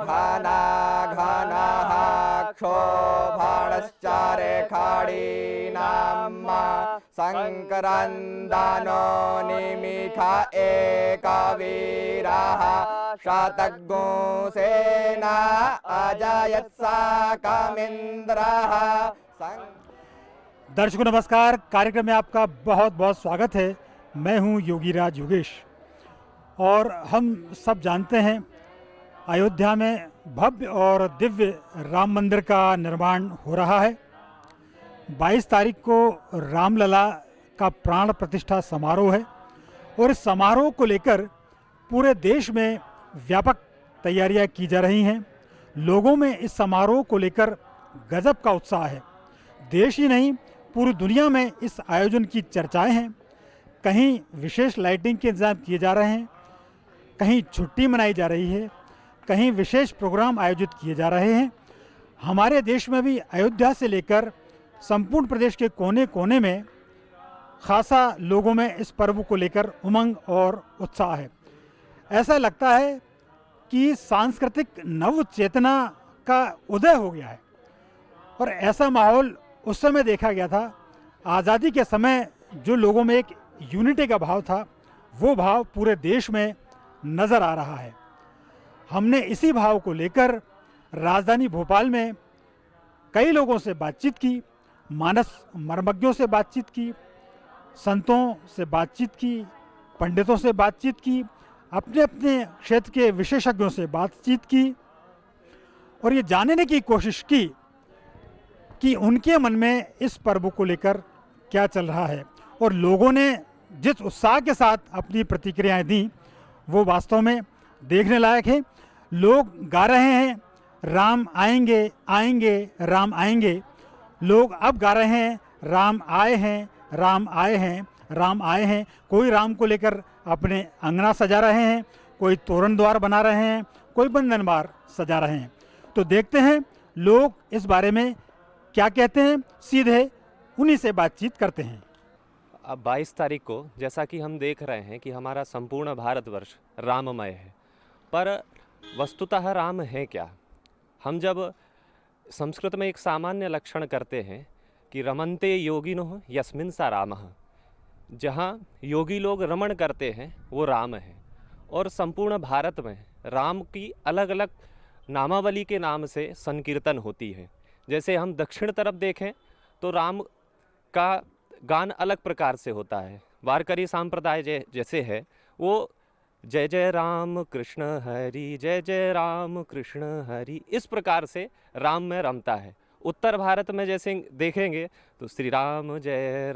घना घनः क्षोभणश्चारे खाडीनां शङ्करन्दानो निमिखा एकवीरः शतघ्नसेना अजयत्साकमिन्द्रः। दर्शकों नमस्कार, कार्यक्रम में आपका बहुत बहुत स्वागत है। मैं हूं योगीराज योगेश और हम सब जानते हैं अयोध्या में भव्य और दिव्य राम मंदिर का निर्माण हो रहा है। 22 तारीख को रामलला का प्राण प्रतिष्ठा समारोह है और इस समारोह को लेकर पूरे देश में व्यापक तैयारियां की जा रही हैं। लोगों में इस समारोह को लेकर गजब का उत्साह है। देश ही नहीं, पूरी दुनिया में इस आयोजन की चर्चाएं हैं। कहीं विशेष लाइटिंग के इंतजाम किए जा रहे हैं, कहीं छुट्टी मनाई जा रही है, कहीं विशेष प्रोग्राम आयोजित किए जा रहे हैं। हमारे देश में भी अयोध्या से लेकर संपूर्ण प्रदेश के कोने कोने में खासा लोगों में इस पर्व को लेकर उमंग और उत्साह है। ऐसा लगता है कि सांस्कृतिक नव चेतना का उदय हो गया है और ऐसा माहौल उस समय देखा गया था। आज़ादी के समय जो लोगों में एक यूनिटी का भाव था, वो भाव पूरे देश में नज़र आ रहा है। हमने इसी भाव को लेकर राजधानी भोपाल में कई लोगों से बातचीत की, मानस मर्मज्ञों से बातचीत की, संतों से बातचीत की, पंडितों से बातचीत की, अपने अपने क्षेत्र के विशेषज्ञों से बातचीत की और ये जानने की कोशिश की कि उनके मन में इस पर्व को लेकर क्या चल रहा है। और लोगों ने जिस उत्साह के साथ अपनी प्रतिक्रियाएं दी वो वास्तव में देखने लायक है। लोग गा रहे हैं, राम आएंगे आएंगे राम आएंगे। लोग अब गा रहे हैं, राम आए हैं राम आए हैं राम आए हैं। कोई राम को लेकर अपने अंगना सजा रहे हैं, कोई तोरण द्वार बना रहे हैं, कोई बंधनवार सजा रहे हैं। तो देखते हैं लोग इस बारे में क्या कहते हैं, सीधे उन्हीं से बातचीत करते हैं। अब 22 तारीख को जैसा कि हम देख रहे हैं कि हमारा संपूर्ण भारतवर्ष राममय है, पर वस्तुतः राम है क्या? हम जब संस्कृत में एक सामान्य लक्षण करते हैं कि रमन्ते योगिनो यस्मिन् सा रामः, जहाँ योगी लोग रमण करते हैं वो राम है। और संपूर्ण भारत में राम की अलग अलग नामावली के नाम से संकीर्तन होती है। जैसे हम दक्षिण तरफ देखें तो राम का गान अलग प्रकार से होता है। वारकरी संप्रदाय जैसे है वो जय जय राम कृष्ण हरि, जय जय राम कृष्ण हरि, इस प्रकार से राम में रमता है। उत्तर भारत में जैसे देखेंगे तो श्री राम जय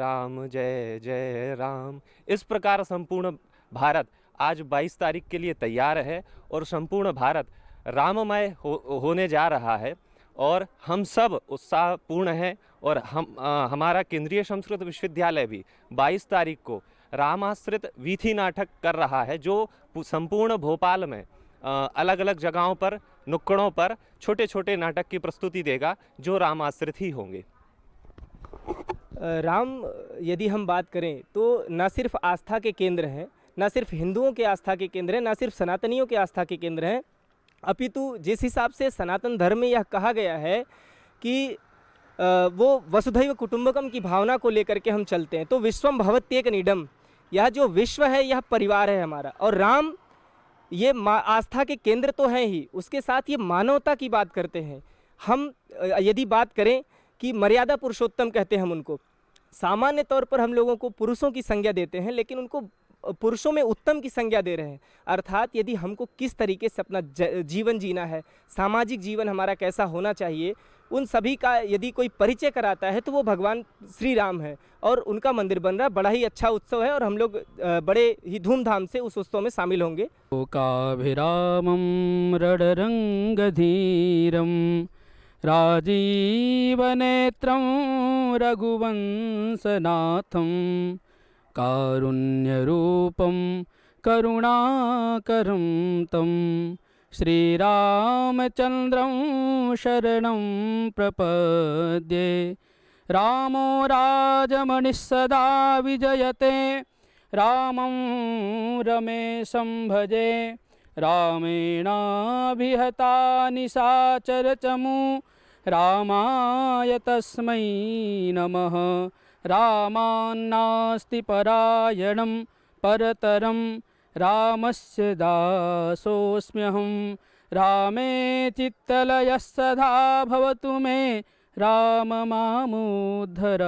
जय राम, इस प्रकार संपूर्ण भारत आज 22 तारीख के लिए तैयार है और संपूर्ण भारत राममय होने जा रहा है। और हम सब उत्साहपूर्ण हैं और हमारा केंद्रीय संस्कृत विश्वविद्यालय भी 22 तारीख को रामाश्रित वीथी नाटक कर रहा है, जो संपूर्ण भोपाल में अलग अलग जगहों पर, नुक्कड़ों पर छोटे छोटे नाटक की प्रस्तुति देगा जो रामाश्रित ही होंगे। राम यदि हम बात करें तो न सिर्फ आस्था के केंद्र हैं, न सिर्फ हिंदुओं के आस्था के केंद्र हैं, न सिर्फ सनातनियों के आस्था के केंद्र हैं, अपितु जिस हिसाब से सनातन धर्म में यह कहा गया है कि वो वसुधैव कुटुंबकम की भावना को लेकर के हम चलते हैं, तो विश्वम भवत्येक नीडम, यह जो विश्व है यह परिवार है हमारा। और राम ये आस्था के केंद्र तो हैं ही, उसके साथ ये मानवता की बात करते हैं। हम यदि बात करें कि मर्यादा पुरुषोत्तम कहते हैं हम उनको, सामान्य तौर पर हम लोगों को पुरुषों की संज्ञा देते हैं, लेकिन उनको पुरुषों में उत्तम की संज्ञा दे रहे हैं। अर्थात यदि हमको किस तरीके से अपना जीवन जीना है, सामाजिक जीवन हमारा कैसा होना चाहिए, उन सभी का यदि कोई परिचय कराता है तो वो भगवान श्री राम है और उनका मंदिर बन रहा है। बड़ा ही अच्छा उत्सव है और हम लोग बड़े ही धूमधाम से उस उत्सव में शामिल होंगे। काभिरामं रडरंगधीरं राजीवनेत्रं रघुवंशनाथं कारुण्यरूपं करुणाकरं तं श्रीरामचन्द्रं शरणं प्रपद्ये। रामो राजमणिः सदा विजयते, रामं रमेशं भजे, रामेणाभिहता निशाचरचमू रामाय तस्मै नमः। रामान्नास्ति परायणं परतरं रामस्य दासोऽस्म्यहं। रामे चित्तलयः सदा भवतु मे राम मामुद्धर।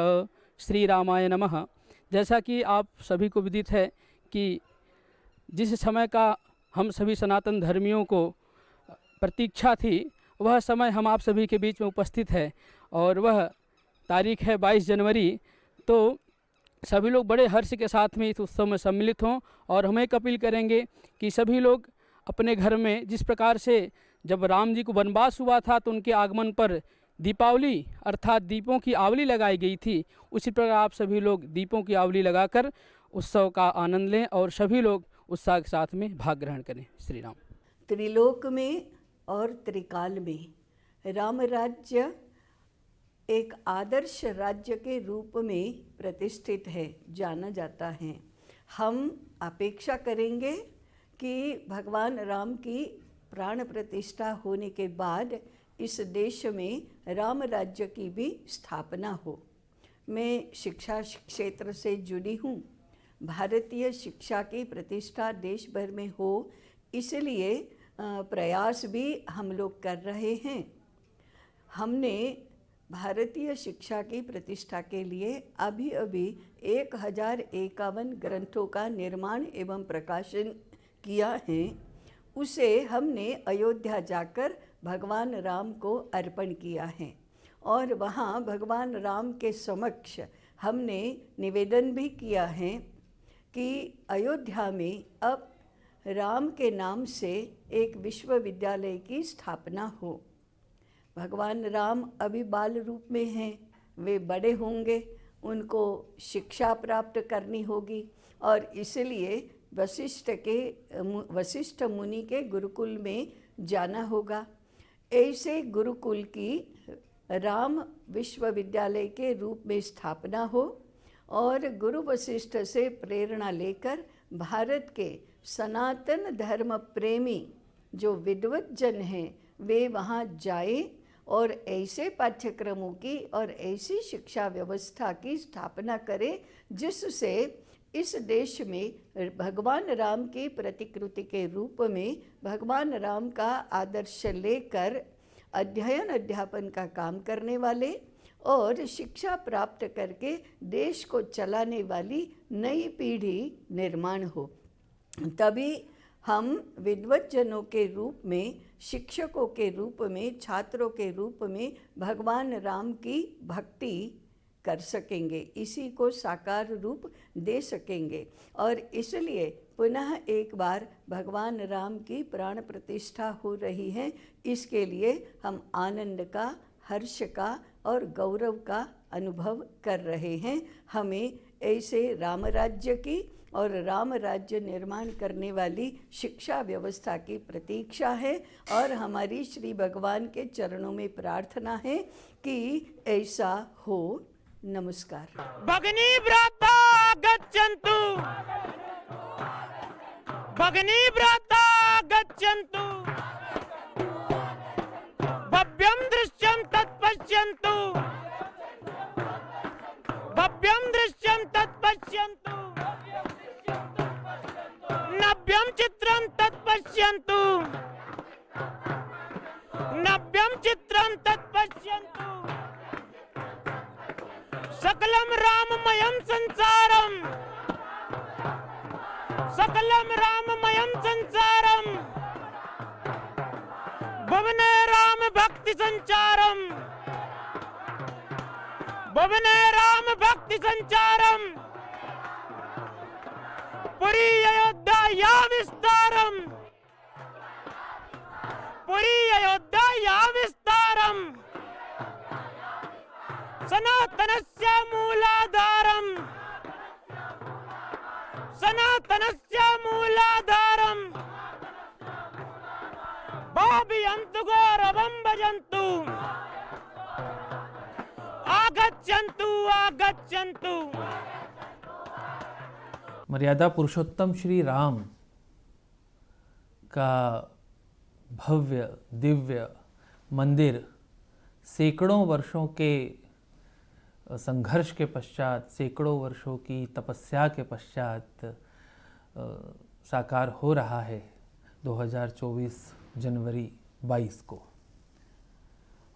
श्री रामाय नमः। जैसा कि आप सभी को विदित है कि जिस समय का हम सभी सनातन धर्मियों को प्रतीक्षा थी, वह समय हम आप सभी के बीच में उपस्थित है और वह तारीख है 22 जनवरी। तो सभी लोग बड़े हर्ष के साथ में इस उत्सव में सम्मिलित हों और हम एक अपील करेंगे कि सभी लोग अपने घर में, जिस प्रकार से जब राम जी को वनवास हुआ था तो उनके आगमन पर दीपावली अर्थात दीपों की आवली लगाई गई थी, उसी प्रकार आप सभी लोग दीपों की आवली लगाकर उत्सव का आनंद लें और सभी लोग उत्साह के साथ में भाग ग्रहण करें। श्री राम। त्रिलोक में और त्रिकाल में राम राज्य एक आदर्श राज्य के रूप में प्रतिष्ठित है, जाना जाता है। हम अपेक्षा करेंगे कि भगवान राम की प्राण प्रतिष्ठा होने के बाद इस देश में राम राज्य की भी स्थापना हो। मैं शिक्षा क्षेत्र से जुड़ी हूँ। भारतीय शिक्षा की प्रतिष्ठा देश भर में हो, इसलिए प्रयास भी हम लोग कर रहे हैं। हमने भारतीय शिक्षा की प्रतिष्ठा के लिए अभी 1051 ग्रंथों का निर्माण एवं प्रकाशन किया है। उसे हमने अयोध्या जाकर भगवान राम को अर्पण किया है और वहाँ भगवान राम के समक्ष हमने निवेदन भी किया है कि अयोध्या में अब राम के नाम से एक विश्वविद्यालय की स्थापना हो। भगवान राम अभी बाल रूप में हैं, वे बड़े होंगे, उनको शिक्षा प्राप्त करनी होगी और इसलिए वशिष्ठ मुनि के गुरुकुल में जाना होगा। ऐसे गुरुकुल की राम विश्वविद्यालय के रूप में स्थापना हो और गुरु वशिष्ठ से प्रेरणा लेकर भारत के सनातन धर्म प्रेमी जो विद्वत जन हैं वे वहाँ जाए और ऐसे पाठ्यक्रमों की और ऐसी शिक्षा व्यवस्था की स्थापना करें जिससे इस देश में भगवान राम की प्रतिकृति के रूप में भगवान राम का आदर्श लेकर अध्ययन अध्यापन का काम करने वाले और शिक्षा प्राप्त करके देश को चलाने वाली नई पीढ़ी निर्माण हो। तभी हम विद्वत जनों के रूप में, शिक्षकों के रूप में, छात्रों के रूप में भगवान राम की भक्ति कर सकेंगे, इसी को साकार रूप दे सकेंगे। और इसलिए पुनः एक बार भगवान राम की प्राण प्रतिष्ठा हो रही है। इसके लिए हम आनंद का, हर्ष का और गौरव का अनुभव कर रहे हैं। हमें ऐसे राम राज्य की और राम राज्य निर्माण करने वाली शिक्षा व्यवस्था की प्रतीक्षा है और हमारी श्री भगवान के चरणों में प्रार्थना है कि ऐसा हो। नमस्कार। भगनी भ्राता गच्छन्तु, भगनी भ्राता गच्छन्तु, भव्यं दृश्यं तत्पश्यन्तु, भव्यं दृश्यं तत्पश्यन्तु, नव्यं चित्रं तत्पश्यन्तु, नव्यं चित्रं तत्पश्यन्तु, सकलं राममयं संसारं, सकलं राममयं संसारं, भुवने राम भक्ति संचारं, भुवने राम भक्ति संचारं, पुरी अयोध्या विस्तारं, पुरी अयोध्या विस्तारं, सनातनस्य मूलाधारं, सनातनस्य मूलाधारं, भावयन्तु गौरवं भजन्तु, आगच्छन्तु आगच्छन्तु। मर्यादा पुरुषोत्तम श्री राम का भव्य दिव्य मंदिर सैकड़ों वर्षों के संघर्ष के पश्चात, सैकड़ों वर्षों की तपस्या के पश्चात साकार हो रहा है 2024 जनवरी 22 को।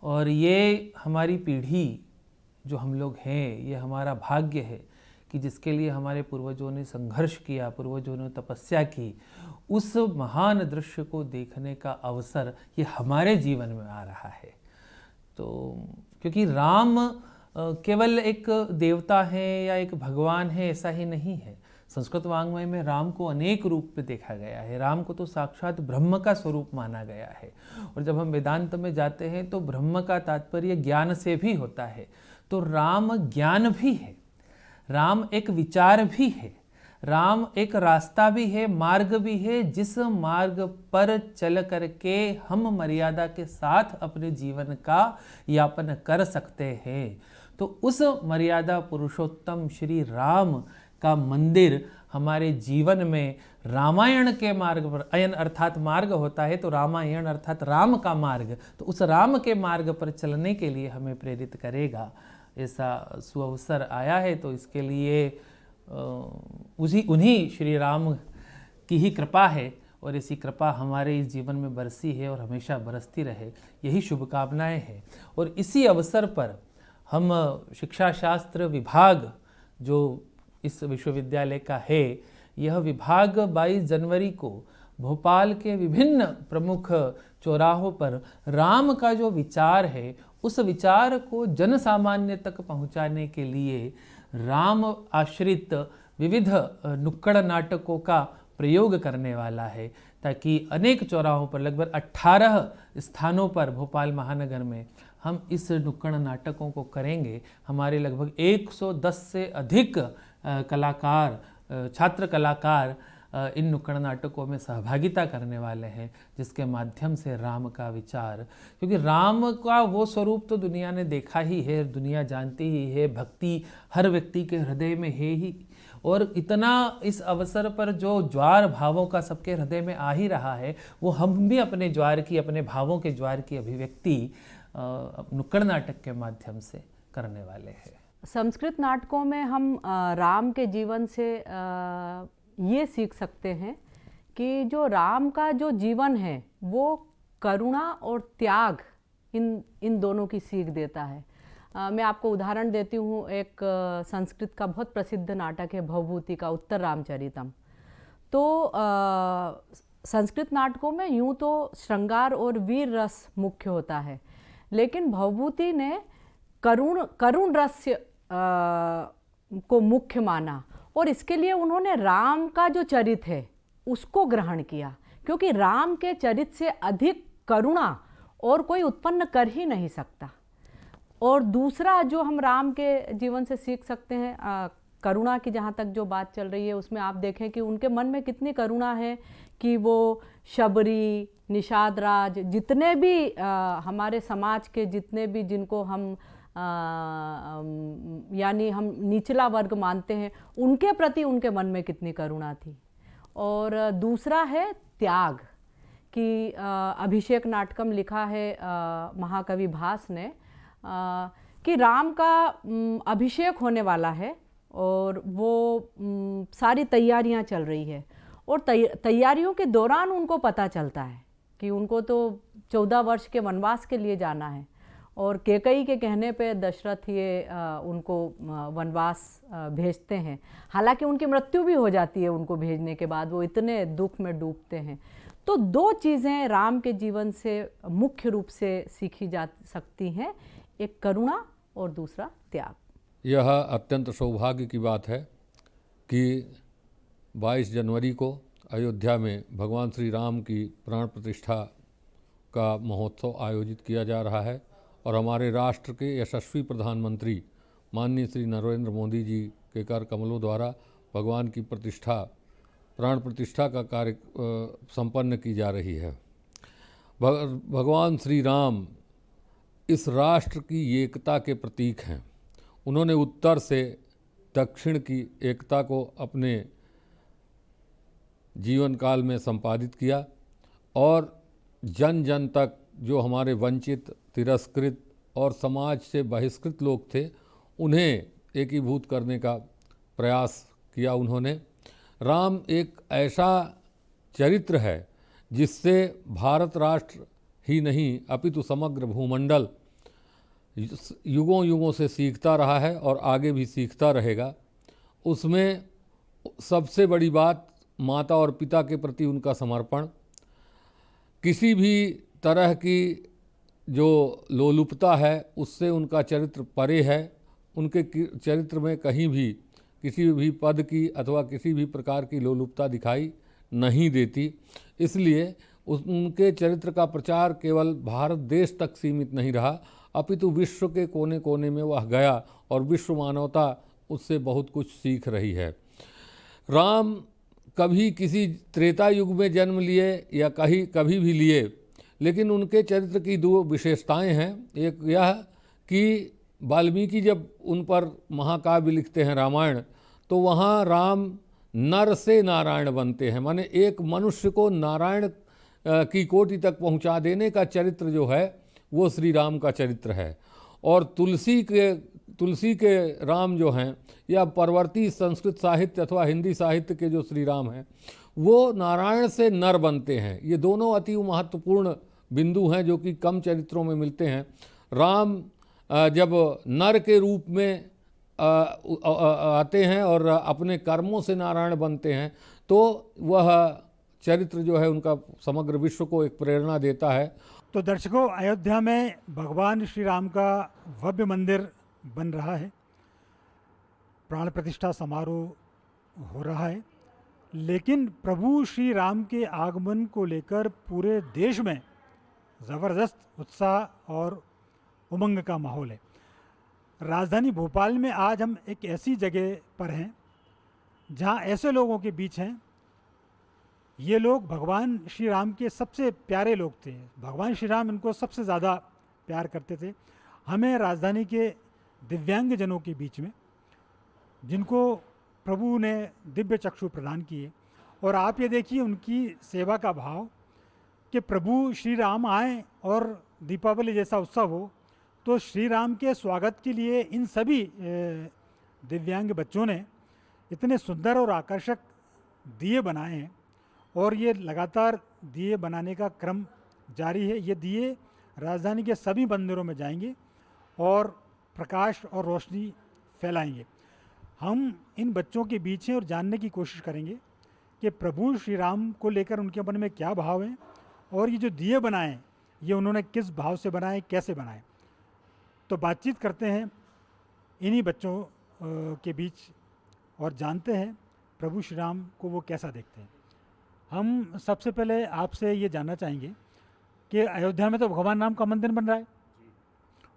और ये हमारी पीढ़ी जो हम लोग हैं, ये हमारा भाग्य है कि जिसके लिए हमारे पूर्वजों ने संघर्ष किया, पूर्वजों ने तपस्या की, उस महान दृश्य को देखने का अवसर ये हमारे जीवन में आ रहा है। तो क्योंकि राम केवल एक देवता है या एक भगवान है ऐसा ही नहीं है। संस्कृत वाङ्मय में राम को अनेक रूप में देखा गया है। राम को तो साक्षात ब्रह्म का स्वरूप माना गया है। और जब हम वेदांत में जाते हैं तो ब्रह्म का तात्पर्य ज्ञान से भी होता है। तो राम ज्ञान भी है, राम एक विचार भी है, राम एक रास्ता भी है, मार्ग भी है, जिस मार्ग पर चल करके हम मर्यादा के साथ अपने जीवन का यापन कर सकते हैं। तो उस मर्यादा पुरुषोत्तम श्री राम का मंदिर हमारे जीवन में रामायण के मार्ग पर, अयन अर्थात मार्ग होता है तो रामायण अर्थात राम का मार्ग, तो उस राम के मार्ग पर चलने के लिए हमें प्रेरित करेगा। ऐसा सुअवसर आया है तो इसके लिए उन्हीं श्री राम की ही कृपा है और ऐसी कृपा हमारे इस जीवन में बरसी है और हमेशा बरसती रहे, यही शुभकामनाएं हैं। और इसी अवसर पर हम शिक्षा शास्त्र विभाग जो इस विश्वविद्यालय का है, यह विभाग 22 जनवरी को भोपाल के विभिन्न प्रमुख चौराहों पर राम का जो विचार है उस विचार को जन सामान्य तक पहुंचाने के लिए राम आश्रित विविध नुक्कड़ नाटकों का प्रयोग करने वाला है, ताकि अनेक चौराहों पर लगभग 18 स्थानों पर भोपाल महानगर में हम इस नुक्कड़ नाटकों को करेंगे। हमारे लगभग 110 से अधिक कलाकार, छात्र कलाकार इन नुक्कड़ नाटकों में सहभागिता करने वाले हैं, जिसके माध्यम से राम का विचार, क्योंकि राम का वो स्वरूप तो दुनिया ने देखा ही है, दुनिया जानती ही है, भक्ति हर व्यक्ति के हृदय में है ही। और इतना इस अवसर पर जो ज्वार भावों का सबके हृदय में आ ही रहा है, वो हम भी अपने ज्वार की, अपने भावों के ज्वार की अभिव्यक्ति नुक्कड़ नाटक के माध्यम से करने वाले हैं। संस्कृत नाटकों में हम राम के जीवन से ये सीख सकते हैं कि जो राम का जो जीवन है वो करुणा और त्याग इन दोनों की सीख देता है। मैं आपको उदाहरण देती हूँ। एक संस्कृत का बहुत प्रसिद्ध नाटक है भवभूति का उत्तर रामचरितम। तो संस्कृत नाटकों में यूँ तो श्रृंगार और वीर रस मुख्य होता है, लेकिन भवभूति ने करुण रस को मुख्य माना और इसके लिए उन्होंने राम का जो चरित्र है उसको ग्रहण किया, क्योंकि राम के चरित्र से अधिक करुणा और कोई उत्पन्न कर ही नहीं सकता। और दूसरा जो हम राम के जीवन से सीख सकते हैं, करुणा की जहाँ तक जो बात चल रही है उसमें आप देखें कि उनके मन में कितनी करुणा है कि वो शबरी, निषाद राज, जितने भी हमारे समाज के जितने भी जिनको हम यानी हम निचला वर्ग मानते हैं, उनके प्रति उनके मन में कितनी करुणा थी। और दूसरा है त्याग कि अभिषेक नाटकम लिखा है महाकवि भास ने कि राम का अभिषेक होने वाला है और वो सारी तैयारियां चल रही है और तैयारियों के दौरान उनको पता चलता है कि उनको तो 14 वर्ष के वनवास के लिए जाना है और कैकेयी के कहने पे दशरथ ये उनको वनवास भेजते हैं। हालांकि उनकी मृत्यु भी हो जाती है उनको भेजने के बाद, वो इतने दुख में डूबते हैं। तो दो चीज़ें राम के जीवन से मुख्य रूप से सीखी जा सकती हैं, एक करुणा और दूसरा त्याग। यह अत्यंत सौभाग्य की बात है कि 22 जनवरी को अयोध्या में भगवान श्री राम की प्राण प्रतिष्ठा का महोत्सव आयोजित किया जा रहा है और हमारे राष्ट्र के यशस्वी प्रधानमंत्री माननीय श्री नरेंद्र मोदी जी के कर कमलों द्वारा भगवान की प्रतिष्ठा, प्राण प्रतिष्ठा का कार्य संपन्न की जा रही है। भगवान श्री राम इस राष्ट्र की एकता के प्रतीक हैं। उन्होंने उत्तर से दक्षिण की एकता को अपने जीवन काल में संपादित किया और जन जन तक जो हमारे वंचित, तिरस्कृत और समाज से बहिष्कृत लोग थे उन्हें एकीभूत करने का प्रयास किया उन्होंने। राम एक ऐसा चरित्र है जिससे भारत राष्ट्र ही नहीं अपितु समग्र भूमंडल युगों युगों से सीखता रहा है और आगे भी सीखता रहेगा। उसमें सबसे बड़ी बात माता और पिता के प्रति उनका समर्पण, किसी भी तरह की जो लोलुपता है उससे उनका चरित्र परे है। उनके चरित्र में कहीं भी किसी भी पद की अथवा किसी भी प्रकार की लोलुपता दिखाई नहीं देती। इसलिए उनके चरित्र का प्रचार केवल भारत देश तक सीमित नहीं रहा, अपितु विश्व के कोने कोने में वह गया और विश्व मानवता उससे बहुत कुछ सीख रही है। राम कभी किसी त्रेता युग में जन्म लिए या कभी भी लिए, लेकिन उनके चरित्र की दो विशेषताएं हैं। एक यह कि वाल्मीकि जब उन पर महाकाव्य लिखते हैं रामायण, तो वहाँ राम नर से नारायण बनते हैं, माने एक मनुष्य को नारायण की कोटि तक पहुँचा देने का चरित्र जो है वो श्री राम का चरित्र है। और तुलसी के राम जो हैं या परवर्ती संस्कृत साहित्य अथवा हिंदी साहित्य के जो श्री राम हैं वो नारायण से नर बनते हैं। ये दोनों अति महत्वपूर्ण बिंदु हैं जो कि कम चरित्रों में मिलते हैं। राम जब नर के रूप में आते हैं और अपने कर्मों से नारायण बनते हैं तो वह चरित्र जो है उनका समग्र विश्व को एक प्रेरणा देता है। तो दर्शकों, अयोध्या में भगवान श्री राम का भव्य मंदिर बन रहा है, प्राण प्रतिष्ठा समारोह हो रहा है, लेकिन प्रभु श्री राम के आगमन को लेकर पूरे देश में ज़बरदस्त उत्साह और उमंग का माहौल है। राजधानी भोपाल में आज हम एक ऐसी जगह पर हैं जहां ऐसे लोगों के बीच हैं, ये लोग भगवान श्री राम के सबसे प्यारे लोग थे। भगवान श्री राम इनको सबसे ज़्यादा प्यार करते थे। हमें राजधानी के दिव्यांगजनों के बीच में, जिनको प्रभु ने दिव्य चक्षु प्रदान किए, और आप ये देखिए उनकी सेवा का भाव कि प्रभु श्री राम आए और दीपावली जैसा उत्सव हो, तो श्री राम के स्वागत के लिए इन सभी दिव्यांग बच्चों ने इतने सुंदर और आकर्षक दिए बनाए हैं और ये लगातार दिए बनाने का क्रम जारी है। ये दिए राजधानी के सभी मंदिरों में जाएंगे और प्रकाश और रोशनी फैलाएंगे। हम इन बच्चों के बीच हैं और जानने की कोशिश करेंगे कि प्रभु श्री राम को लेकर उनके मन में क्या भाव है और ये जो दिए बनाए ये उन्होंने किस भाव से बनाए, कैसे बनाए। तो बातचीत करते हैं इन्हीं बच्चों के बीच और जानते हैं प्रभु श्री राम को वो कैसा देखते हैं। हम सबसे पहले आपसे ये जानना चाहेंगे कि अयोध्या में तो भगवान राम का मंदिर बन रहा है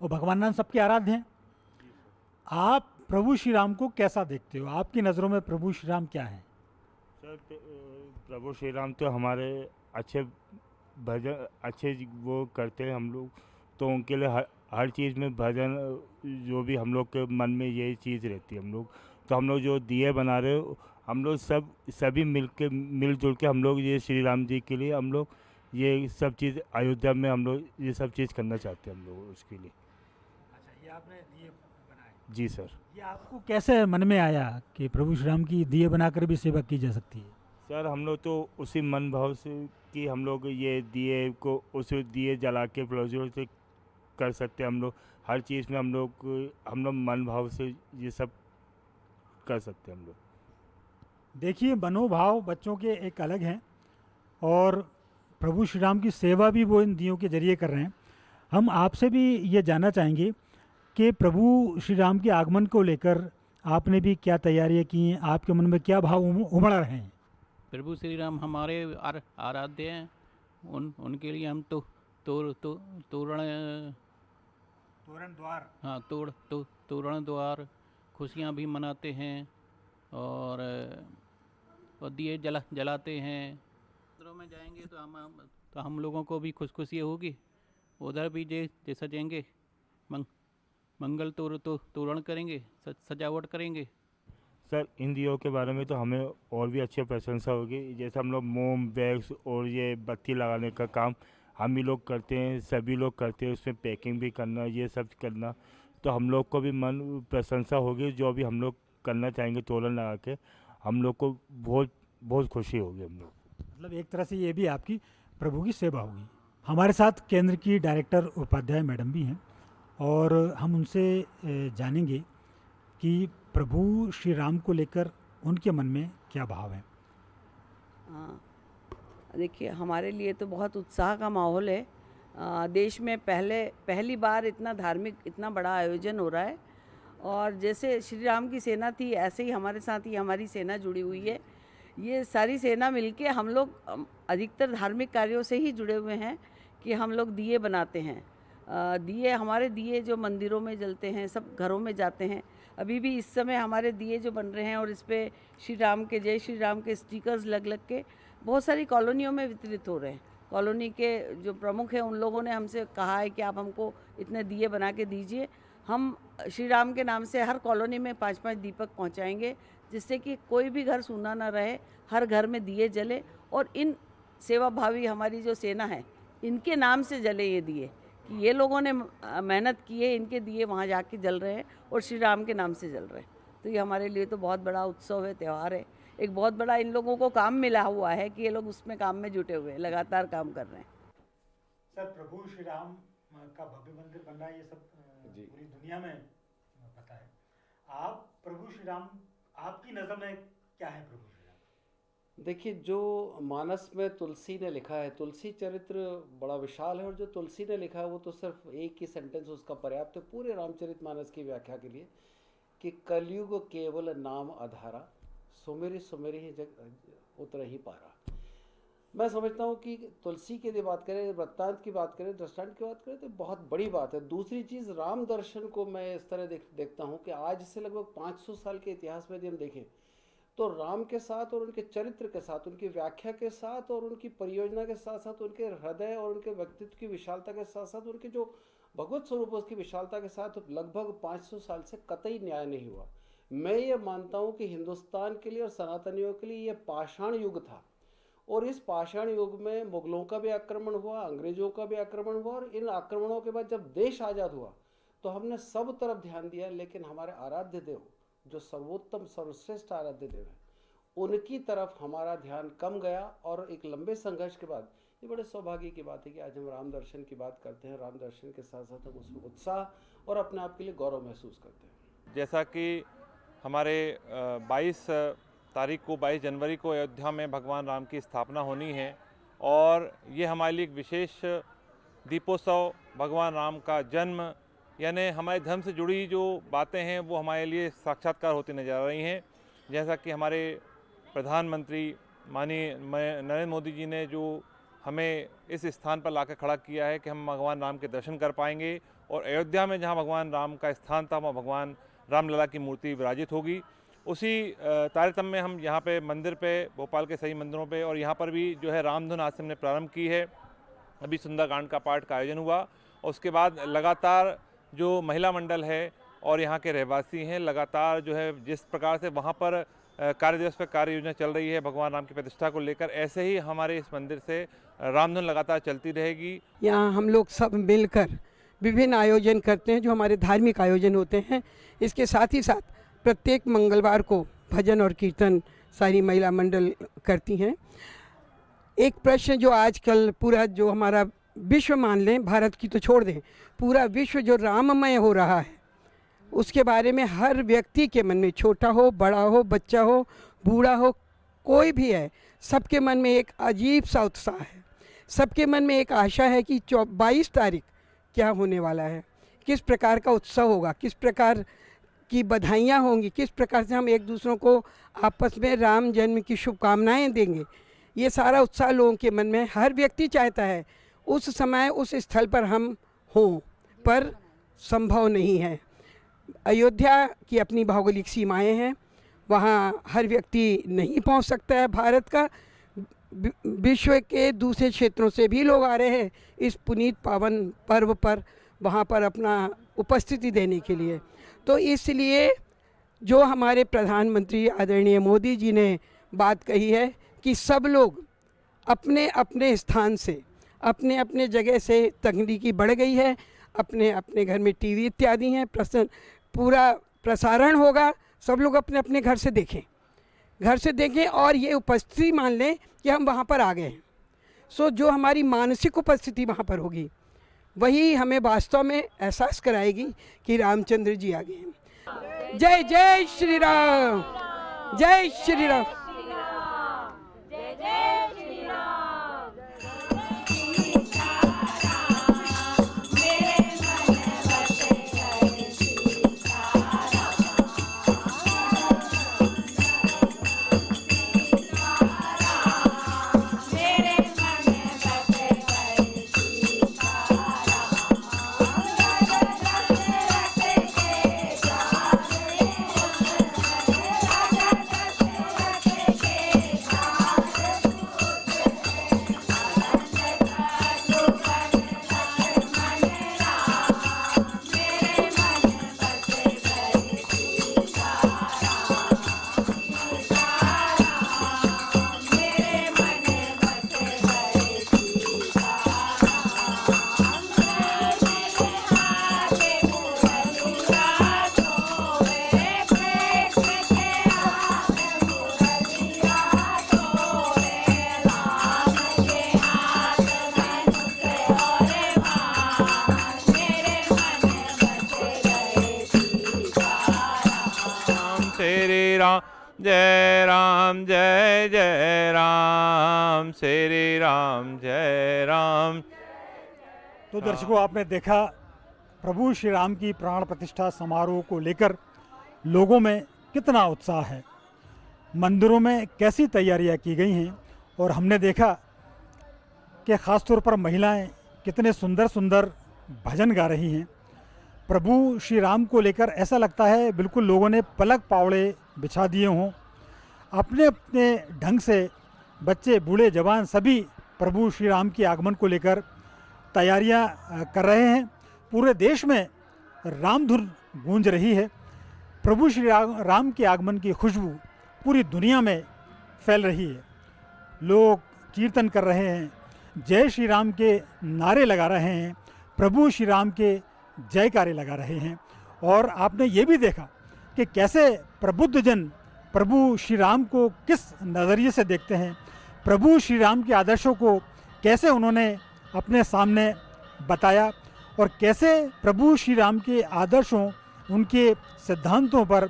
और भगवान राम सबके आराध्य हैं। आप प्रभु श्री राम को कैसा देखते हो? आपकी नज़रों में प्रभु श्री राम क्या है? सर, प्रभु श्री राम तो हमारे अच्छे भजन अच्छे वो करते हैं हम लोग, तो उनके लिए हर चीज़ में भजन जो भी हम लोग के मन में यही चीज़ रहती है। हम लोग जो दिए बना रहे हो, हम लोग सभी मिलजुल के हम लोग ये श्री राम जी के लिए हम लोग ये सब चीज़ अयोध्या में हम लोग ये सब चीज़ करना चाहते हैं हम लोग उसके लिए। अच्छा, ये आपने दिए बनाए? जी सर। ये आपको कैसे मन में आया कि प्रभु श्री राम की दिए बनाकर भी सेवा की जा सकती है? सर, हम लोग तो उसी मन भाव से कि हम लोग ये दिए को उस दिए जला के प्रज्वलित से कर सकते हैं। हम लोग हर चीज़ में हम लोग मन भाव से ये सब कर सकते हैं हम लोग। देखिए, मनोभाव बच्चों के एक अलग हैं और प्रभु श्री राम की सेवा भी वो इन दियों के जरिए कर रहे हैं। हम आपसे भी ये जानना चाहेंगे कि प्रभु श्री राम के आगमन को लेकर आपने भी क्या तैयारियां की हैं, आपके मन में क्या भाव उमड़ रहे हैं? प्रभु श्री राम हमारे आराध्य हैं। उनके लिए हम तोरण द्वार खुशियाँ भी मनाते हैं और दिए जलाते हैं। मंदिरों में जाएंगे तो हम लोगों को भी खुशी होगी। उधर भी जे सजेंगे, मंगल तोरण करेंगे, सजावट करेंगे। सर इन दियों के बारे में तो हमें और भी अच्छी प्रशंसा होगी। जैसे हम लोग मोम वैक्स और ये बत्ती लगाने का काम हम ही लोग करते हैं, सभी लोग करते हैं, उसमें पैकिंग भी करना, ये सब करना, तो हम लोग को भी मन प्रशंसा होगी। जो भी हम लोग करना चाहेंगे तोरण लगा के, हम लोग को बहुत बहुत खुशी होगी। हम लोग मतलब एक तरह से ये भी आपकी प्रभु की सेवा होगी। हमारे साथ केंद्र की डायरेक्टर उपाध्याय मैडम भी हैं और हम उनसे जानेंगे कि प्रभु श्री राम को लेकर उनके मन में क्या भाव है। हाँ, देखिए हमारे लिए तो बहुत उत्साह का माहौल है। देश में पहली बार इतना धार्मिक इतना बड़ा आयोजन हो रहा है और जैसे श्री राम की सेना थी ऐसे ही हमारे साथ ही हमारी सेना जुड़ी हुई है। ये सारी सेना मिलके हम लोग अधिकतर धार्मिक कार्यों से ही जुड़े हुए हैं कि हम लोग दिए बनाते हैं। हमारे दिए जो मंदिरों में जलते हैं, सब घरों में जाते हैं। अभी भी इस समय हमारे दिए जो बन रहे हैं और इस पर श्री राम के जय श्री राम के स्टिकर्स लग लग के बहुत सारी कॉलोनियों में वितरित हो रहे हैं। कॉलोनी के जो प्रमुख हैं उन लोगों ने हमसे कहा है कि आप हमको इतने दिए बना के दीजिए। हम श्री राम के नाम से हर कॉलोनी में 5-5 दीपक पहुंचाएंगे, जिससे कि कोई भी घर सूना ना रहे, हर घर में दिए जले। और इन सेवा भावी हमारी जो सेना है इनके नाम से जले ये दिए, कि ये लोगों ने मेहनत की है, इनके दिए वहाँ जाके जल रहे हैं और श्री राम के नाम से जल रहे हैं। तो ये हमारे लिए तो बहुत बड़ा उत्सव है, त्यौहार है। एक बहुत बड़ा इन लोगों को काम मिला हुआ है कि ये लोग उसमें काम में जुटे हुए हैं, लगातार काम कर रहे हैं। सर, प्रभु श्री राम का भव्य मंदिर बन रहा है, ये सब पूरी दुनिया में पता है। आप प्रभु श्री राम, आपकी नज़र में क्या है प्रभु श्री राम? देखिए, जो मानस में तुलसी ने लिखा है, तुलसी चरित्र बड़ा विशाल है और जो तुलसी ने लिखा है वो तो सिर्फ एक ही सेंटेंस उसका पर्याप्त है पूरे रामचरितमानस की व्याख्या के लिए, कि कलयुग केवल नाम आधारा, सुमेरी सुमेरी ही जग उतर ही पारा। मैं समझता हूँ कि तुलसी की यदि बात करें, वृत्तांत की बात करें, दृष्टांत की बात करें तो बहुत बड़ी बात है। दूसरी चीज़, राम दर्शन को मैं इस तरह देखता हूँ कि आज से लगभग 500 साल के इतिहास में यदि हम देखें तो राम के साथ और उनके चरित्र के साथ, उनकी व्याख्या के साथ और उनकी परियोजना के साथ साथ उनके हृदय और उनके व्यक्तित्व की विशालता के साथ साथ उनके जो भगवत स्वरूप उसकी विशालता के साथ लगभग 500 साल से कतई न्याय नहीं हुआ। मैं ये मानता हूँ कि हिंदुस्तान के लिए और सनातनियों के लिए ये पाषाण युग था और इस पाषाण युग में मुगलों का भी आक्रमण हुआ, अंग्रेजों का भी आक्रमण हुआ और इन आक्रमणों के बाद जब देश आज़ाद हुआ तो हमने सब तरफ ध्यान दिया, लेकिन हमारे आराध्य देव जो सर्वोत्तम सर्वश्रेष्ठ आराध्य देव हैं उनकी तरफ हमारा ध्यान कम गया। और एक लंबे संघर्ष के बाद ये बड़े सौभाग्य की बात है कि आज हम राम दर्शन की बात करते हैं। राम दर्शन के साथ साथ हम उसमें उत्साह और अपने आप के लिए गौरव महसूस करते हैं। जैसा कि हमारे 22 तारीख को 22 जनवरी को अयोध्या में भगवान राम की स्थापना होनी है और ये हमारे लिए एक विशेष दीपोत्सव, भगवान राम का जन्म, यानी हमारे धर्म से जुड़ी जो बातें हैं वो हमारे लिए साक्षात्कार होती नजर आ रही हैं। जैसा कि हमारे प्रधानमंत्री माननीय नरेंद्र मोदी जी ने जो हमें इस स्थान पर लाकर खड़ा किया है कि हम भगवान राम के दर्शन कर पाएंगे और अयोध्या में जहां भगवान राम का स्थान था वहाँ भगवान रामलला की मूर्ति विराजित होगी। उसी तारतम्य में हम यहाँ पे मंदिर पे, भोपाल के सही मंदिरों पे और यहाँ पर भी जो है रामधुन आज से हमने प्रारंभ की है। अभी सुंदरकांड का पाठ का आयोजन हुआ और उसके बाद लगातार जो महिला मंडल है और यहाँ के रहवासी हैं, लगातार जो है जिस प्रकार से वहाँ पर कार्य दिवस पर कार्य योजना चल रही है भगवान राम की प्रतिष्ठा को लेकर, ऐसे ही हमारे इस मंदिर से रामधुन लगातार चलती रहेगी। यहाँ हम लोग सब मिलकर विभिन्न आयोजन करते हैं जो हमारे धार्मिक आयोजन होते हैं। इसके साथ ही साथ प्रत्येक मंगलवार को भजन और कीर्तन सारी महिला मंडल करती हैं। एक प्रश्न जो आजकल पूरा जो हमारा विश्व मान लें, भारत की तो छोड़ दें, पूरा विश्व जो राममय हो रहा है उसके बारे में हर व्यक्ति के मन में, छोटा हो, बड़ा हो, बच्चा हो, बूढ़ा हो, कोई भी है, सबके मन में एक अजीब सा उत्साह है। सबके मन में एक आशा है कि 22 तारीख क्या होने वाला है, किस प्रकार का उत्सव होगा, किस प्रकार की बधाइयाँ होंगी, किस प्रकार से हम एक दूसरों को आपस में राम जन्म की शुभकामनाएं देंगे। ये सारा उत्साह लोगों के मन में, हर व्यक्ति चाहता है उस समय उस स्थल पर हम हों, पर संभव नहीं है। अयोध्या की अपनी भौगोलिक सीमाएं हैं, वहाँ हर व्यक्ति नहीं पहुँच सकता है। भारत का विश्व के दूसरे क्षेत्रों से भी लोग आ रहे हैं इस पुनीत पावन पर्व पर वहाँ पर अपना उपस्थिति देने के लिए। तो इसलिए जो हमारे प्रधानमंत्री आदरणीय मोदी जी ने बात कही है कि सब लोग अपने अपने स्थान से, अपने अपने जगह से, तकनीकी बढ़ गई है, अपने अपने घर में टीवी इत्यादि हैं, पूरा प्रसारण होगा, सब लोग अपने अपने घर से देखें और ये उपस्थिति मान लें कि हम वहाँ पर आ गए हैं। सो जो हमारी मानसिक उपस्थिति वहाँ पर होगी वही हमें वास्तव में एहसास कराएगी कि रामचंद्र जी आ गए हैं। जय जय श्री राम, जय श्री राम। जय राम जय जय राम, श्री राम जय राम। तो दर्शकों, आपने देखा प्रभु श्री राम की प्राण प्रतिष्ठा समारोह को लेकर लोगों में कितना उत्साह है, मंदिरों में कैसी तैयारियां की गई हैं, और हमने देखा कि ख़ास तौर पर महिलाएं कितने सुंदर सुंदर भजन गा रही हैं। प्रभु श्री राम को लेकर ऐसा लगता है बिल्कुल लोगों ने पलक पावड़े बिछा दिए हों। अपने अपने ढंग से बच्चे, बूढ़े, जवान सभी प्रभु श्री राम के आगमन को लेकर तैयारियां कर रहे हैं। पूरे देश में रामधुन गूंज रही है। प्रभु श्री राम के आगमन की खुशबू पूरी दुनिया में फैल रही है। लोग कीर्तन कर रहे हैं, जय श्री राम के नारे लगा रहे हैं, प्रभु श्री राम के जयकारे लगा रहे हैं। और आपने ये भी देखा कि कैसे प्रबुद्ध जन प्रभु श्री राम को किस नज़रिए से देखते हैं, प्रभु श्री राम के आदर्शों को कैसे उन्होंने अपने सामने बताया, और कैसे प्रभु श्री राम के आदर्शों, उनके सिद्धांतों पर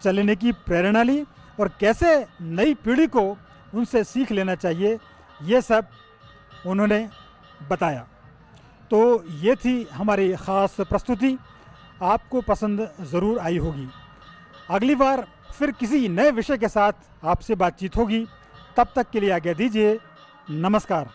चलने की प्रेरणा ली, और कैसे नई पीढ़ी को उनसे सीख लेना चाहिए, ये सब उन्होंने बताया। तो ये थी हमारी ख़ास प्रस्तुति, आपको पसंद ज़रूर आई होगी। अगली बार फिर किसी नए विषय के साथ आपसे बातचीत होगी। तब तक के लिए आज्ञा दीजिए। नमस्कार।